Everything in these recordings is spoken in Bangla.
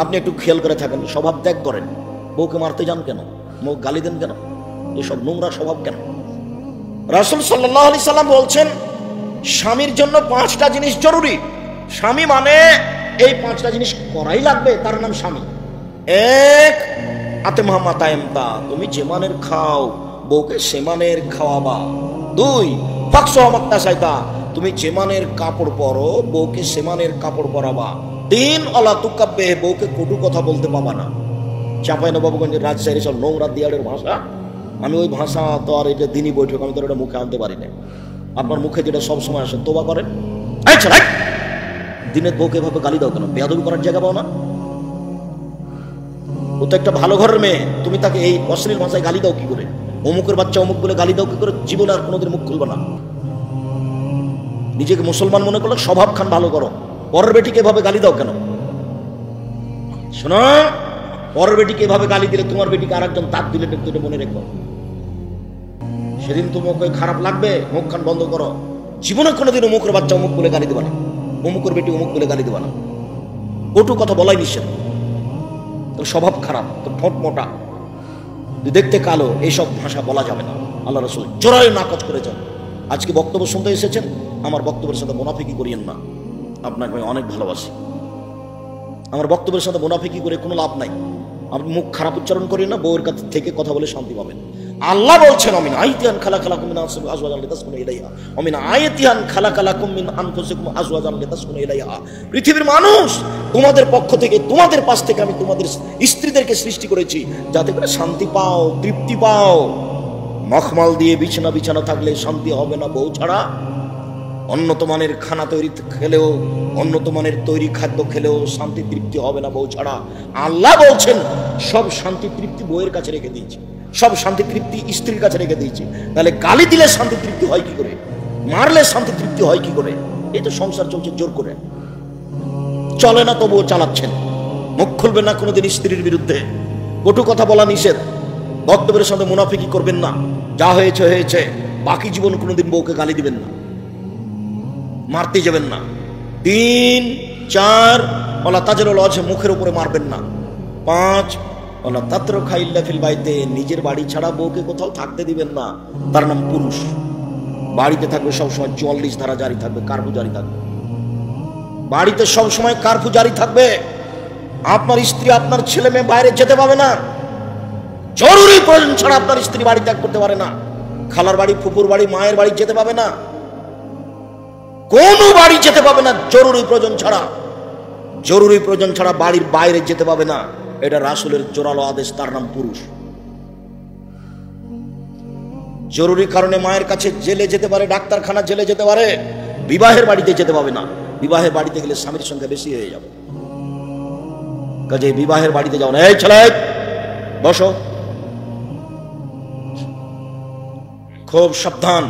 আপনি একটু খেয়াল করে থাকেন, স্বভাব ত্যাগ করেন, বউকে মারতে যান কেন, মুখ গালি দেন কেন, এসব নোংরা স্বভাব কেন? রাসূল সাল্লাল্লাহু আলাইহি সাল্লাম বলছেন স্বামীর জন্য 5টা জিনিস জরুরি। স্বামী মানে এই 5টা জিনিস করাই লাগবে, তার নাম স্বামী। এক, আতেমামা তায়েমতা, তুমি যে মানের খাও বউকে সে মানের খাওয়াবা। 2, ফাকসোমাক্তা সাইতা, তুমি যে মানের কাপড় পরো বউকে সে মানের কাপড় পরাবা। 3, অলা তুকাব্বে, বউকে কটু কথা বলতে পাবা না। চাঁপাইনবাবগঞ্জের রাজশাহীর সব নোংরা দিয়াড়ের ভাষা, আমি ওই ভাষা তো আর এটা দিনই বৈঠক আমি তো এটা মুখে আনতে পারি না। আপনার মুখে যেটা সবসময় আসে তোবা করেন, দিনের বউকে এভাবে গালি দাও কেন? বেয়াদবি করার জায়গা পাও না? ও তো একটা ভালো ঘরের মেয়ে, তুমি তাকে এই অশ্লীল ভাষায় গালি দাও কি করে? অমুকের বাচ্চা অমুক বলে গালি দাও কি করে? জীবনে আর কোনোদিন মুখ খুলবে না। নিজেকে মুসলমান মনে করলে স্বভাব খান ভালো করো, পরের বেটিকে এভাবে গালি দাও কেন? শোনো, পরের বেটিকে এভাবে গালি দিলে তোমার বেটিকে আর একজন তাক দিলে এটা মনে রেখো, সেদিন তোমাকে খারাপ লাগবে। মুখ খান বন্ধ করো, জীবনে কোনোদিন অমুকের বাচ্চা অমুক বলে গালি দেবা না, অমুকের বেটি অমুক বলে গালি দেবা না। কটু কথা বলাই নিষেধ, তোর স্বভাব খারাপ, তোর ঠোঁট মোটা, তুই দেখতে কালো, এইসব ভাষা বলা যাবে না। আল্লাহ রাসূল জোরালো নাকচ করেছেন। আজকে বক্তব্য শুনতে এসেছেন, আমার বক্তব্যের সাথে মুনাফিকি করিয়েন না, আপনাকে আমি অনেক ভালোবাসি। আমার বক্তব্যের সাথে মুনাফিকি করে কোনো লাভ নাই। আপনি মুখ খারাপ উচ্চারণ করেন না, বউয়ের কাছ থেকে কথা বলে শান্তি পাবেন। আল্লাহ বলছেন অমিন আয়াতিহান খালাকালাকুম মিন আজওয়াজিন লিতাসকুনু ইলাইহা অমিন আয়াতিহান খালাকালাকুম মিন আনফুসিকুম আজওয়াজান লিতাসকুনু ইলাইহা। পৃথিবীর মানুষ, তোমাদের পক্ষ থেকে, তোমাদের পাশ থেকে আমি তোমাদের স্ত্রীদেরকে সৃষ্টি করেছি যাতে করে শান্তি পাও, তৃপ্তি পাও। মখমল দিয়ে বিছানা বিছানা থাকলে শান্তি হবে না বউ ছাড়া। উন্নত মানের খানা তৈরি খেলেও, উন্নত মানের তৈরি খাদ্য খেলেও শান্তি তৃপ্তি হবে না বউ ছাড়া। আল্লাহ বলছেন সব শান্তি তৃপ্তি বউয়ের কাছে রেখে দিয়েছি, সব শান্তি তৃপ্তি স্ত্রীর কাছে রেখে দিয়েছি। তাহলে গালি দিলে শান্তি তৃপ্তি হয় কি করে? মারলে শান্তি তৃপ্তি হয় কি করে? এই তো সংসার চলছে জোর করে, চলে না তবুও চালাচ্ছেন। মুখ খুলবেন না কোনোদিন স্ত্রীর বিরুদ্ধে, কটু কথা বলা নিষেধ। বক্তব্যের সাথে মুনাফিকি করবেন না, যা হয়েছে হয়েছে, বাকি জীবন কোনোদিন বউকে গালি দিবেন না, মারতে যাবেন না। 3, 4, ওলা তাজের লজ, মুখের উপরে মারবেন না। 5, ওলা তাত্র খাইল্লা ফিল বাইতে, নিজের বাড়ি ছাড়া বউকে কোথাও থাকতে দিবেন না, তার নাম পুরুষ। বাড়িতে থাকবে সবসময় 44 ধারা জারি থাকবে, কারফিউ জারি থাকবে। বাড়িতে সবসময় কারফিউ জারি থাকবে। আপনার স্ত্রী, আপনার ছেলে মেয়ে বাইরে যেতে পাবে না, জরুরি প্রয়োজন ছাড়া আপনার স্ত্রী বাড়ি ত্যাগ করতে পারে না। খালার বাড়ি, ফুপুর বাড়ি, মায়ের বাড়ি যেতে পাবে না, কোন বাড়ি যেতে পাবে না জরুরি প্রয়োজন ছাড়া। জরুরি প্রয়োজন ছাড়া বাড়ির বাইরে যেতে পাবে না, এটা রাসূলের জোরালো আদেশ, তার নাম পুরুষ। জরুরি কারণে মায়ের কাছে জেলে যেতে পারে, ডাক্তারখানা জেলে যেতে পারে, বিবাহের বাড়িতে যেতে পাবে না। বিবাহের বাড়িতে গেলে স্বামীর সংখ্যা বেশি হয়ে যাবে, কাজে বিবাহের বাড়িতে যাও না। এই ছেলে বসো, খুব সাবধান।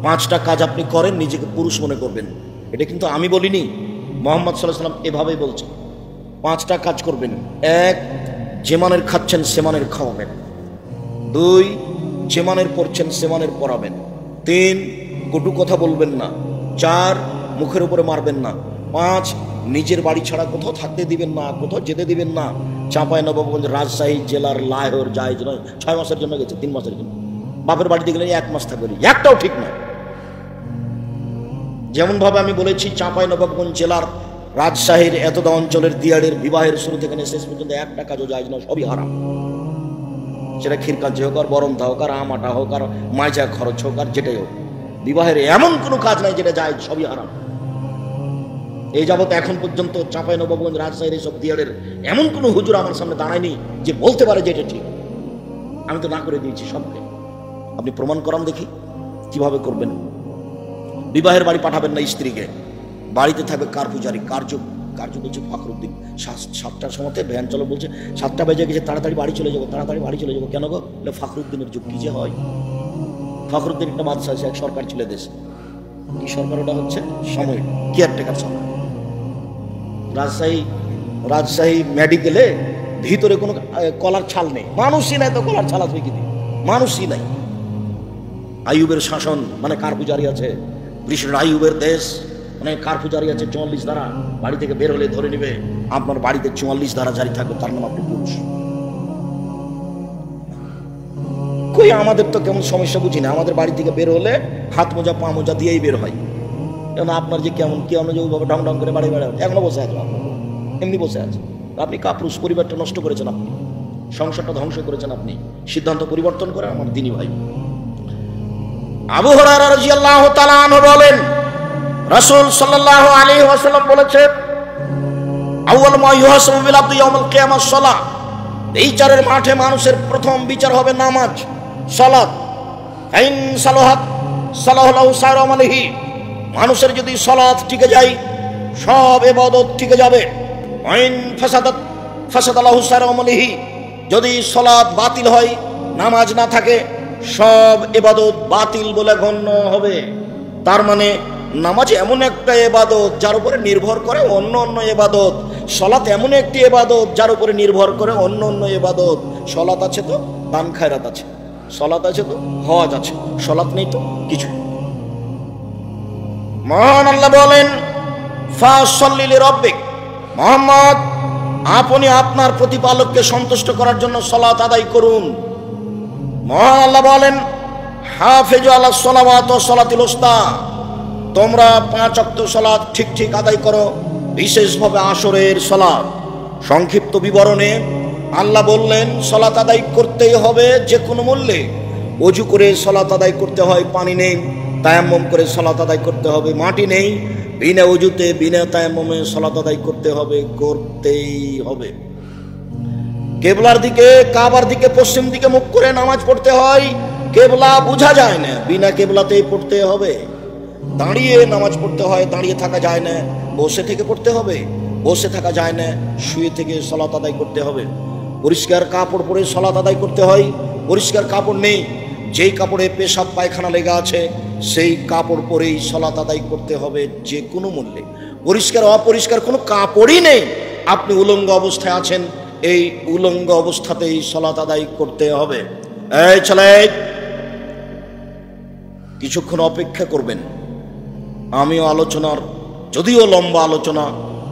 5টা কাজ আপনি করেন, নিজেকে পুরুষ মনে করবেন। এটা কিন্তু আমি বলিনি, মুহাম্মদ সাল্লাল্লাহু আলাইহি ওয়াসাল্লাম এভাবেই বলছেন। 5টা কাজ করবেন। 1, যে মানের খাচ্ছেন সে মানের খাওয়াবেন। 2, যে মানের পড়ছেন সে মানের পড়াবেন। 3, কটু কথা বলবেন না। 4, মুখের উপরে মারবেন না। 5, নিজের বাড়ি ছাড়া কোথাও থাকতে দিবেন না, কোথাও যেতে দিবেন না। চাঁপাইনবাবগঞ্জ রাজশাহী জেলার লাহোর যায় 6 মাসের জন্য গেছে, 3 মাসের জন্য। বাপের বাড়িতে গেলে 1 মাস থাকবে, একটাও ঠিক নয়। যেমন ভাবে আমি বলেছি চাঁপাইনবাবগঞ্জ জেলার রাজশাহীর এতদা অঞ্চলের দিয়াড়ের বিবাহের শুরু থেকে শেষ পর্যন্ত একটা কাজও যায় না, সবই হারাম। সেটা ক্ষীর কাজ হোক, আর বরমদা হোক, আর আমাটা হোক, আর মাইজা খরচ হোক, আর যেটাই হোক, বিবাহের এমন কোনো কাজ নাই যেটা যায়, সবই হারাম। এই যাবত এখন পর্যন্ত চাঁপাইনবাবগঞ্জ রাজশাহীর এইসব দিয়াড়ের এমন কোনো হুজুর আমার সামনে দাঁড়ায়নি যে বলতে পারে যে এটা ঠিক। আমি তো না করে দিয়েছি সবকে। আপনি প্রমাণ করান দেখি কিভাবে করবেন। বিবাহের বাড়ি পাঠাবেন না স্ত্রীকে, বাড়িতে থাকবে কারফিউ জারি। কার্য বলছে ফখরুদ্দিন 7টার সময়তে ভ্যান চলো বলছে, 7টা বেজে গেছে, তাড়াতাড়ি বাড়ি চলে যাবো, তাড়াতাড়ি বাড়ি চলে যাবো। কেন গো? ফখরুদ্দিনের যুগ কি যে হয়। ফখরুদ্দিন একটা বাদশা আছে, এক সরকার ছিল দেশে। কি সরকার ওটা? হচ্ছে সাময়িক কেয়ারটেকার সরকার। রাজশাহী মেডিকেলে ভিতরে কোনো কলার ছাল নেই, মানুষই নাই, তো কলার ছাল আসবে কি দিয়ে? মানুষই নাই। আইয়ুবের শাসন মানে কারফিউ জারি আছে, ব্রিটিশ আইয়ুবের দেশ মানে কারফিউ জারি আছে, 44 ধারা। বাড়ি থেকে বের হলে ধরে নিবে। আপনার বাড়িতে 44 ধারা জারি থাকবে, তার নাম আপনি পুরুষ। কই আমাদের তো কেমন সমস্যা বুঝি না, আমাদের বাড়ি থেকে বের হলে হাত মোজা পা মোজা দিয়েই বের হয়। কেন আপনার যে কেমন কেমন যে ওইভাবে ঢং ঢং করে বাড়ি বেড়ায় এখনো বসে আছে, এমনি বসে আছে। আপনি কাপুরুষ, পরিবারটা নষ্ট করেছেন আপনি, সংসারটা ধ্বংস করেছেন আপনি। সিদ্ধান্ত পরিবর্তন করে আমার দিনী ভাই। আবু হুরায়রা রাদিয়াল্লাহু তাআলা আনহু বলেন, রাসূল সাল্লাল্লাহু আলাইহি ওয়াসাল্লাম বলেছেন, আউয়াল মা ইউহাসাবু বিল আবদি ইয়াউমুল কিয়ামাহ সালাহ। বিচারের মাঠে মানুষের প্রথম বিচার হবে নামাজ, সালাত। আইন সালাহাত সালাহু সাইরু আমালিহি। মানুষের যদি সালাত টিকে যায়, সব ইবাদত টিকে যাবে। আইন ফাসাদাত ফাসাদালাহু সাইরু আমালিহি। যদি সালাত বাতিল হয়, নামাজ না থাকে, সব ইবাদত বাতিল বলে গণ্য হবে। তার মানে নামাজ এমন একটা ইবাদত যার উপরে নির্ভর করে অন্য অন্য ইবাদত। সালাত এমন একটি ইবাদত যার উপরে নির্ভর করে অন্য অন্য ইবাদত। সালাত আছে তো দান খায়রাত আছে, সালাত আছে তো হজ আছে, সালাত নেই তো কিছু। মহান আল্লাহ বলেন, ফাসাল্লি লিরাব্বিক, মুহাম্মদ আপনি আপনার প্রতিপালককে সন্তুষ্ট করার জন্য সালাত আদায় করুন। মহান আল্লাহ বলেন, হাফিজু আলাস সালাওয়াত ওয়াস সালাতিল উস্তা, তোমরা 5 ওয়াক্ত সালাত ঠিক ঠিক আদায় করো, বিশেষভাবে আসরের সালাত। সংক্ষিপ্ত বিবরণে আল্লাহ বললেন, সালাত আদায় করতেই হবে যে কোনো মূল্যে। ওযু করে সালাত আদায় করতে হয়, পানি নেই, তায়াম্মুম করে সালাত আদায় করতে হবে, মাটি নেই, বিনা ওযুতে বিনা তায়াম্মুমে সালাত আদায় করতে হবে, করতেই হবে। কেবলার দিকে, কাবার দিকে, পশ্চিম দিকে মুখ করে নামাজ পড়তে হয়। কেবলা বোঝা যায় না, বিনা কেবলাতেই পড়তে হবে। দাঁড়িয়ে নামাজ পড়তে হয়, দাঁড়িয়ে থাকা যায় না। বসে থেকে পড়তে হবে, বসে থাকা যায় না। শুয়ে থেকে সালাত আদায় করতে হবে। পরিষ্কার কাপড় পরে সালাত আদায় করতে হয়, পরিষ্কার কাপড় নেই, যেই কাপড়ে পেশাব পায়খানা লেগে আছে সেই কাপড় পরেই সালাত আদায় করতে হবে যে কোনো মূল্যে। পরিষ্কার অপরিষ্কার কোনো কাপড়ই নেই, আপনি উলঙ্গ অবস্থায় আছেন, এই উলঙ্গ অবস্থাতেই সালাত আদায় করতে হবে। এই ছেলে, কিছুক্ষণ অপেক্ষা করবেন। আমিও আলোচনার, যদিও লম্বা আলোচনা,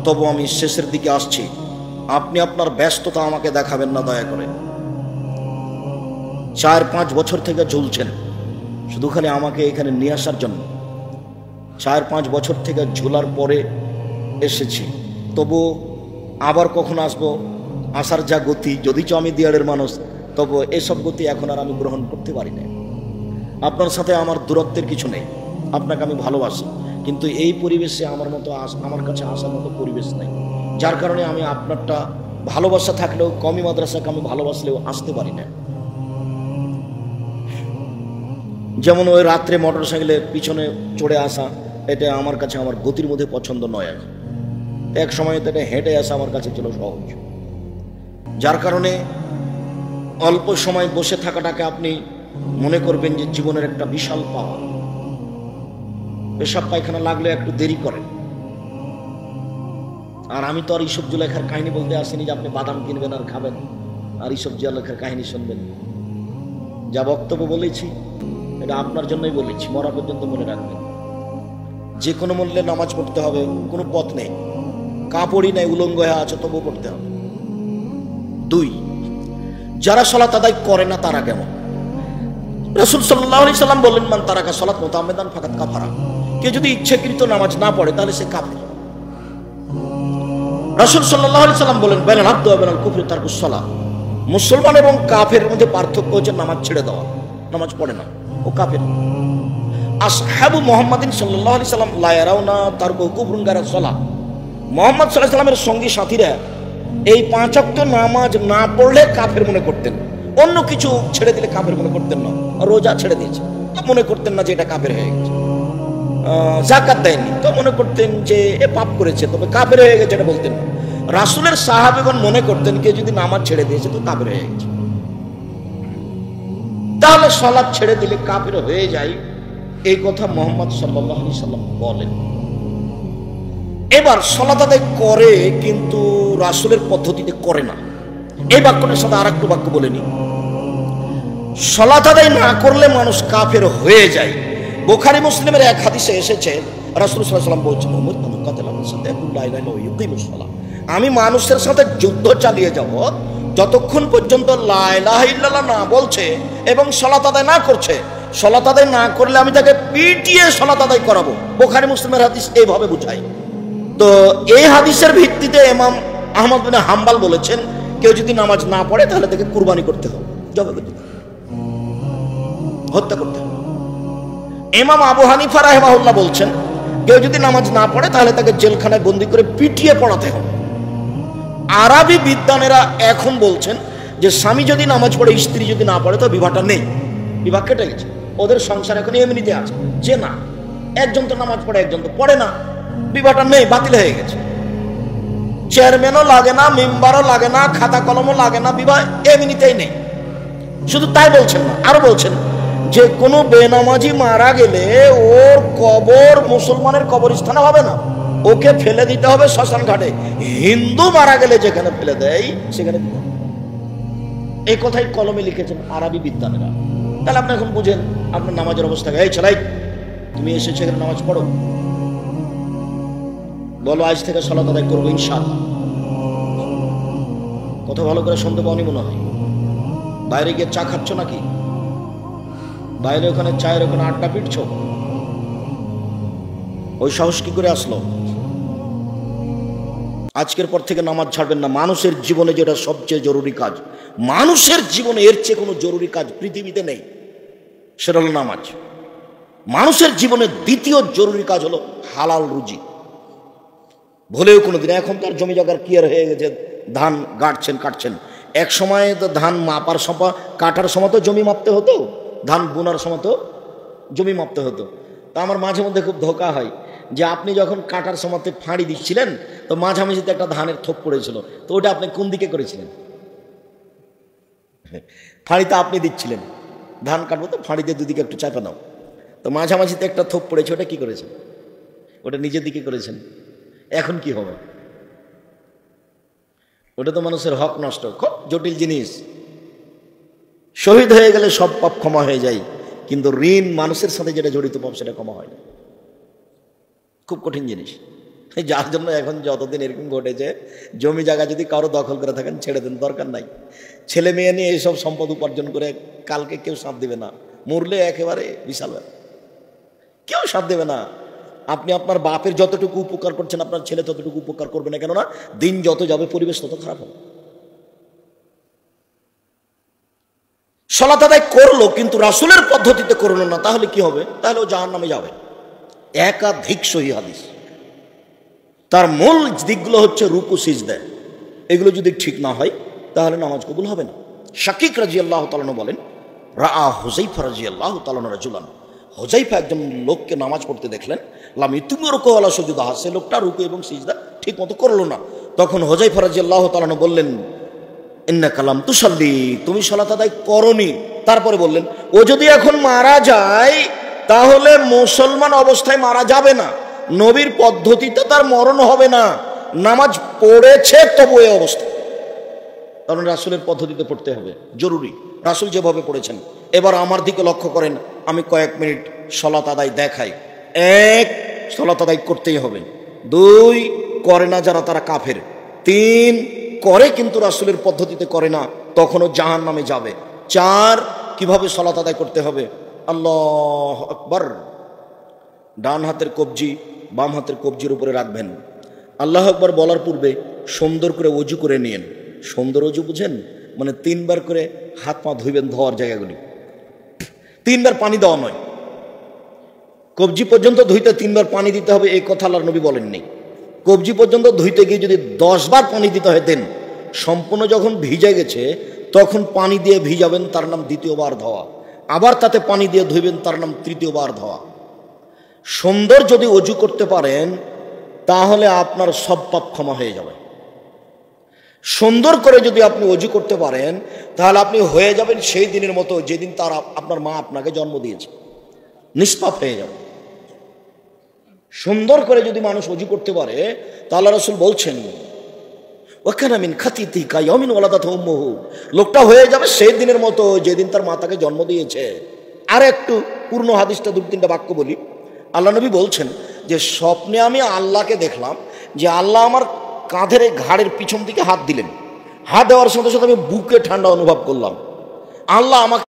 তবু আমি শেষের দিকে আসছি। আপনি আপনার ব্যস্ততা আমাকে দেখাবেন না দয়া করে। 4-5 বছর থেকে ঝুলছেন শুধু খালি আমাকে এখানে নিয়ে আসার জন্য। 4-5 বছর থেকে ঝোলার পরে এসেছি, তবু আবার কখন আসবো, আসার যা গতি, যদিচ আমি দিয়াড়ের মানুষ, তবু এসব গতি এখন আর আমি গ্রহণ করতে পারি না। আপনার সাথে আমার দূরত্বের কিছু নেই, আপনাকে আমি ভালোবাসি, কিন্তু এই পরিবেশে আমার কাছে আসার মতো পরিবেশ নেই। যার কারণে আমি আপনারটা ভালোবাসা থাকলেও, কমি মাদ্রাসাকে আমি ভালোবাসলেও আসতে পারি না। যেমন ওই রাত্রে মোটর সাইকেলের পিছনে চড়ে আসা, এটা আমার কাছে আমার গতির মধ্যে পছন্দ নয়। এক সময় তো এটা হেঁটে আসা আমার কাছে ছিল সহজ। যার কারণে অল্প সময় বসে থাকাটাকে আপনি মনে করবেন যে জীবনের একটা বিশাল পাওয়া। পেশাব পায়খানা লাগলে একটু দেরি করেন। আর আমি তো আর ইসব জুলেখার কাহিনী বলতে আসিনি যে আপনি বাদাম কিনবেন আর খাবেন আর ইসব জুলেখার কাহিনী শুনবেন। যা বক্তব্য বলেছি এটা আপনার জন্যই বলেছি, মরা পর্যন্ত মনে রাখবেন। যে কোনো মূল্যে নামাজ পড়তে হবে, কোনো পথ নেই, কাপড়ই নেই, উলঙ্গ হয়ে আছে তবু পড়তে হবে। 2, যারা সালাত আদায় করে না তারা কেমন? রাসূল সাল্লাল্লাহু আলাইহি সাল্লাম বললেন, মান তারাকা সালাত মুতাআম্মিদান ফাকাদ কাফারা। কে যদি ইচ্ছাকৃত নামাজ না পড়ে তাহলে সে কাফের। রাসূল সাল্লাল্লাহু আলাইহি সাল্লাম বলেন, বাইনাল আবদি ওয়া বাইনাল কুফরি তারকুস সালাত। মুসলমান এবং কাফের মধ্যে পার্থক্য হচ্ছে নামাজ ছেড়ে দেওয়া, নামাজ পড়ে না, ও কাফের। আসহাবু মুহাম্মাদিন সাল্লাল্লাহু আলাইহি সাল্লাম লা ইয়ারাউনা তারকু কুফরুন গায়রা সালাত। মুহাম্মদ সাল্লাল্লাহু আলাইহি সাল্লামের সঙ্গী সাথীরা এই 5 ওয়াক্ত নামাজ না পড়লে কাফের মনে করতেন, অন্য কিছু ছেড়ে দিলে কাফের মনে করতেন না। রোজা ছেড়ে দিয়েছে তো মনে করতেন না যে এটা কাফের হয়ে গেছে। যাকাত দেয়নি তো মনে করতেন যে এ পাপ করেছে, তবে কাফের হয়ে গেছে এটা বলতেন না। রাসূলের সাহাবীগণ মনে করতেন কে যদি নামাজ ছেড়ে দিয়েছে তো কাফের হয়ে গেছে। তাহলে সালাত ছেড়ে দিলে কাফের হয়ে যায়, এই কথা মুহাম্মদ সাল্লাল্লাহু আলাইহি সাল্লাম বলেন। এবার সালাত আদায় করে কিন্তু রাসূলের পদ্ধতিতে করে না। এই বাক্যটার সাথে আরেকটা বাক্য বলে নি, সালাত আদায় না করলে মানুষ কাফের হয়ে যায়। বুখারী মুসলিমের এক হাদিসে এসেছে রাসূল সাল্লাল্লাহু আলাইহি সাল্লাম বলছেন, আমি মানুষের সাথে যুদ্ধ চালিয়ে যাব যতক্ষণ পর্যন্ত লা ইলাহা ইল্লাল্লাহ না বলছে এবং সালাত আদায় না করছে। সালাত আদায় না করলে আমি তাকে পিটিয়ে সালাত আদায় করাবো। বুখারী মুসলিমের হাদিস এইভাবে বুঝায়। তো এই হাদিসের ভিত্তিতে ইমাম আহমদ বিন হাম্বল বলেছেন, কেউ যদি নামাজ না পড়ে তাহলে তাকে কুরবানি করতে হবে, জবাই করতে হবে, হত্যা করতে হবে। ইমাম আবু হানিফা রাহিমাহুল্লাহ বলছেন, কেউ যদি নামাজ না পড়ে তাহলে তাকে জেলখানায় বন্দি করে পিটিয়ে পড়াতে হবে। আরবি বিদ্বানেরা এখন বলছেন যে স্বামী যদি নামাজ পড়ে স্ত্রী যদি না পড়ে তো বিবাহটা নেই, বিবাহ কেটে গেছে। ওদের সংসার এখন এমনিতে আছে যে না, একজন তো নামাজ পড়ে একজন তো পড়ে না, বিবাহটা নেই, বাতিল হয়ে গেছে। চেয়ারম্যানও লাগে না, মেম্বারও লাগে না, খাতা কলমও লাগে না, বিবাহ এমনিতেই নেই। শুধু তাই বলছেন না, আরো বলছেন যে কোনো বেনামাজি মারা গেলে ওর কবর মুসলমানের কবরস্থানে হবে না, ওকে ফেলে দিতে হবে শ্মশান ঘাটে। হিন্দু মারা গেলে যেখানে ফেলে দেয় সেখানে দিতে হবে। এই কথাই কলমে লিখেছেন আরবি বিদ্বানেরা। তাহলে আপনি এখন বুঝেন আপনার নামাজের অবস্থা। এই ছেলাই, তুমি এসেছো এখানে নামাজ পড়ো, বলো আজ থেকে সালাত আদায় করবো ইনশাআল্লাহ। কথা ভালো করে শুনতে পাওনি মনে হয়। বাইরে গিয়ে চা খাচ্ছ নাকি? বাইরে ওখানে চায়ের ওখানে আড্ডা পিটছ? ওই সাহস কি করে আসলো? আজকের পর থেকে নামাজ ছাড়বেন না। মানুষের জীবনে যেটা সবচেয়ে জরুরি কাজ, মানুষের জীবনে এর চেয়ে কোনো জরুরি কাজ পৃথিবীতে নেই, সেটা হলো নামাজ। মানুষের জীবনে দ্বিতীয় জরুরি কাজ হলো হালাল রুজি। ভুলেও কোনোদিন, এখন তার জমি জায়গার ক্লিয়ার হয়ে গেছে, ধান গাঁটছেন কাটছেন। এক সময় তো ধান মাপার সময়, কাটার সময় তো জমি মাপতে হতো, ধান বোনার সময় তো জমি মাপতে হতো। তা আমার মাঝে মধ্যে খুব ধোকা হয় যে আপনি যখন কাটার সময়তে ফাঁড়ি দিচ্ছিলেন তো মাঝামাঝিতে একটা ধানের থোপ পড়েছিল, তো ওটা আপনি কোন দিকে করেছিলেন? ফাঁড়িতে আপনি দিচ্ছিলেন, ধান কাটবো তো ফাঁড়িতে দুদিকে একটু চাপা নাও, তো মাঝামাঝিতে একটা থোপ পড়েছে, ওটা কি করেছেন? ওটা নিজের দিকে করেছেন। এখন কি হবে? ওটা তো মানুষের হক নষ্ট, খুব জটিল জিনিস। শহীদ হয়ে গেলে সব পাপ ক্ষমা হয়ে যায়, কিন্তু ঋণ মানুষের সাথে যেটা জড়িত পাপ সেটা ক্ষমা হয় না। খুব কঠিন জিনিস। যার জন্য এখন যতদিন এরকম ঘটেছে, জমি জায়গা যদি কারো দখল করে থাকেন ছেড়ে দেন, দরকার নাই। ছেলে মেয়ে নিয়ে এইসব সম্পদ উপার্জন করে কালকে কেউ সাথ দেবে না, মরলে একেবারে বিশাল ব্যাপার, কেউ সাথ দেবে না। আপনি আপনার বাপের যতটুকু উপকার করছেন আপনার ছেলে ততটুকু উপকার করবে না, কেননা দিন যত যাবে পরিবেশ তত খারাপ হবে। সালাত আদায় করলো কিন্তু রাসূলের পদ্ধতিতে করলো না, তাহলে কি হবে? তাহলে ও জাহান্নামে যাবে। একাধিক সহিহ হাদিস। তার মূল দিকগুলো হচ্ছে রুকু সিজদা, এগুলো যদি ঠিক না হয় তাহলে নামাজ কবুল হবে না। শাকিক রাদিয়াল্লাহু তাআলা বলেন, রাআ হুযায়ফা রাদিয়াল্লাহু তাআলা রাজুলান, হুযায়ফা একজন লোককে নামাজ পড়তে দেখলেন, লাম ইতুমু রুকু ওয়ালা সুজুদা, সে লোকটা রুকু এবং সিজদা ঠিক মতো করলো না। তখন হুযায়ফা রাদিয়াল্লাহু তাআলা বললেন, ইন্নাকা লাম তুসাল্লি, তুমি সালাত আদায় করনি। তারপরে বললেন, ও যদি এখন মারা যায় তাহলে মুসলমান অবস্থায় মারা যাবে না, নবীর পদ্ধতিতে তার মরণ হবে না, নামাজ পড়েছে তবু এই অবস্থা। কারণ রাসূলের পদ্ধতিতে পড়তে হবে, জরুরি, রাসূল যেভাবে পড়েছেন। এবার আমার দিকে লক্ষ্য করেন, আমি কয়েক মিনিট সালাত আদায় দেখাই। এক, সালাত আদায় করতেই হবে। দুই, করে না যারা তারা কাফের। তিন, করে কিন্তু রাসূলের পদ্ধতিতে করে না, তখনও জাহান্নামে যাবে। চার, কিভাবে সালাত আদায় করতে হবে? আল্লাহু আকবার, ডান হাতের কবজি বাম হাতের কবজির উপরে রাখবেন। আল্লাহু আকবার বলার পূর্বে সুন্দর করে ওযু করে নিয়েন। সুন্দর ওযু বুঝেন? মানে 3 বার করে হাত পা ধুইবেন, ধোয়ার জায়গাগুলি 3 বার পানি দেওয়া নয়, কবজি পর্যন্ত ধুইতে 3 বার পানি দিতে হবে, এই কথা আল্লাহর নবী বলেননি। কবজি পর্যন্ত ধুইতে গিয়ে যদি 10 বার পানি দিতে হয় দেন, সম্পূর্ণ যখন ভিজে গেছে তখন পানি দিয়ে ভিজাবেন, তার নাম দ্বিতীয়বার ধোয়া। আবার তাতে পানি দিয়ে ধুইবেন, তার নাম তৃতীয়বার ধোয়া। সুন্দর যদি ওযু করতে পারেন তাহলে আপনার সব পাপ ক্ষমা হয়ে যাবে। সুন্দর করে যদি আপনি ওযু করতে পারেন তাহলে আপনি হয়ে যাবেন সেই দিনের মতো যেদিন তার আপনার মা আপনাকে জন্ম দিয়েছে, নিষ্পাপ হয়ে যাবে। সুন্দর করে যদি মানুষ ওযু করতে পারে তাহলে রাসূল বলছেন, ওয়াকানা মিন খাতিতিকা ইয়াউমিন ওয়ালাদাতহু উম্মুহু, লোকটা হয়ে যাবে সেই দিনের মতো যেদিন তার মা তাকে জন্ম দিয়েছে। আর একটু পূর্ণ হাদিসটা 2-3টা বাক্য বলি। আল্লাহ নবী বলছেন যে স্বপ্নে আমি আল্লাহকে দেখলাম যে আল্লাহ আমার কাঁধের এই ঘাড়ের পিছন দিকে হাত দিলেন। হাত দেওয়ার সাথে সাথে আমি বুকে ঠান্ডা অনুভব করলাম। আল্লাহ আমাকে